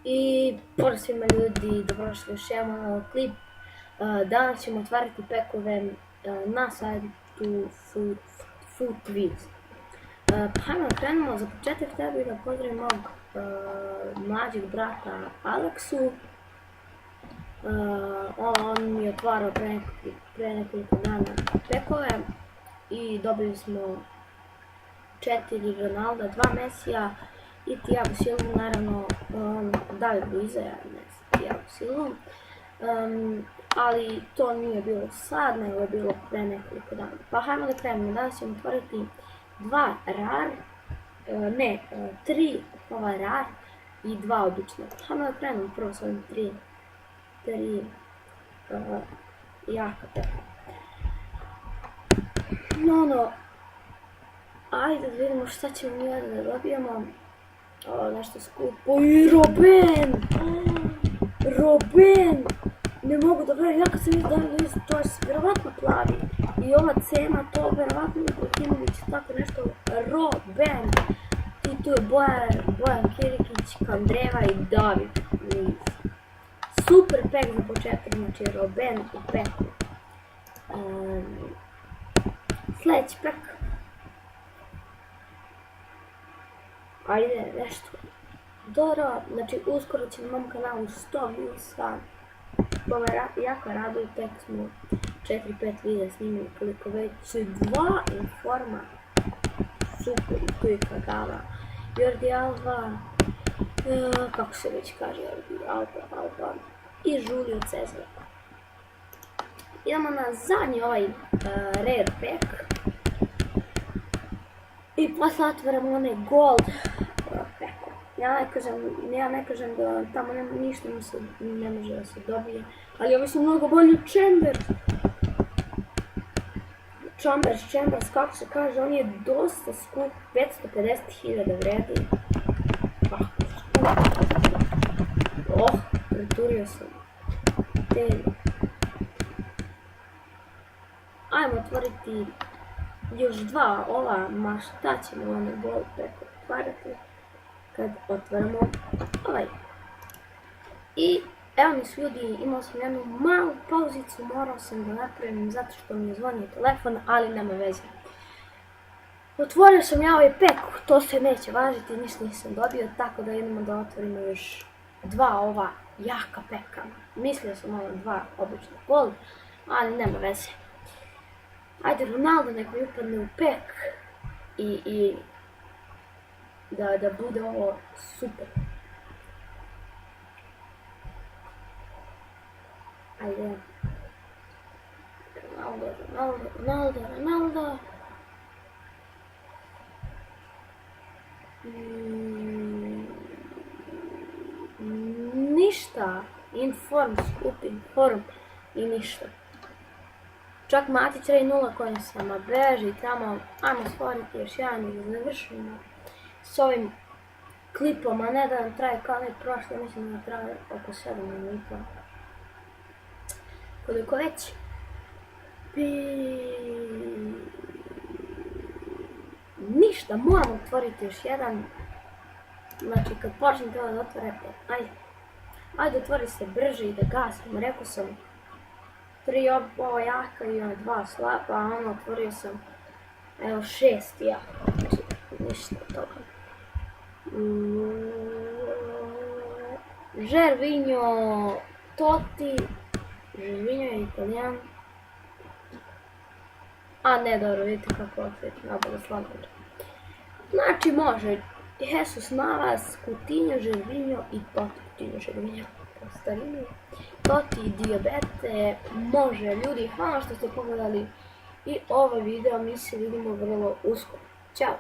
I pozdrav svima ljudi, dobrodošli još jedan novi klip. Danas ćemo otvariti pekove na sajtu Foodviz. Pa hajmo krenemo, za početak htio bih da pozdravim mog mlađeg brata Aleksu. On mi je otvarao pre nekoliko dana pekove i dobili smo 4 Ronalda, 2 Mesija i Thiago Silva, naravno David Luiza, Thiago Silva, ali to nije bilo sad, nego je bilo pre nekoliko dana. Pa hajmo da krenemo, danas ćemo otvoriti 2 rar, 3 rar i 2 obična. Hajmo da krenemo prvo s ovim 3 jaka peka. Ajde da vidimo šta ćemo mi ovdje da dobijemo. Nešto skupo i Robben! Ne mogu da verujem, ja kad sam vidio to je vjerovatno plavi. I ova cena, to vjerovatno Ibrahimović, tako nešto, Robben! I tu je Bojan Kirikić, Kandreva i David Luiz. Super pek za početak, znači Robben u peku. Sljedeći pek. Ajde, nešto dobro, znači uskoro će na mom kanalu 100 viewsa. To me jako raduje, tek smo 4-5 videa snimili, koliko već 2 informa. Super, i tu je Kagava, Jordi Alba, kako se već kaže, Jordi Alba i Julio Cesar. Idemo na zadnji ovaj rare pack. I posle otvaramo onaj gold pack. Ja ne kažem da tamo ništa ne može da se dobije, ali ovi su mnogo bolji od Chambers, kako se kaže, on je dosta skup, 550.000 vredi. Preturio sam. Ajmo otvoriti još 2 ova, ma šta ćemo onaj gold pack otvarati kad otvaramo ovaj. I evo mi su ljudi, imao sam jednu malu pauzicu, morao sam da napravim zato što mi je zvonio telefon, ali nema veze. Otvorio sam ja ovaj pek, to se neće važiti, ništa nisam dobio, tako da idemo da otvorimo još 2 ova jaka peka. Mislio sam ovo 2 obična gold, ali nema veze. Ajde, Ronaldo nek mi upadne u pek i da bude ovo super. Ajde. Ronaldo. Ništa. Inform, i ništa. Čak Matić Rej 0 kojim sama beži tamo, ajmo stvoriti još jedan i da završimo s ovim klipom, a ne da nam traje kao ne prošle, mislim da traje oko 7 minuta. Koliko već? Ništa, moramo otvoriti još jedan. Znači kad počnete ovo da otvorete, ajde otvori se brže i da gasimo, rekao sam 3 ova jaka i 2 slaba, a otvorio sam evo 6 jaka, znači ništa od toga. Gervinho, Totti, Gervinho je Italijan. A ne, dobro, vidite kako otvijeti, nabada slagora. Znači može Jesus Navas, Coutinho, Gervinho i Totti. Coutinho, Gervinho po starini. Totti i Diabete, može ljudi, hvala što ste pogledali i ovaj video, mi se vidimo vrlo uskoro. Ćao!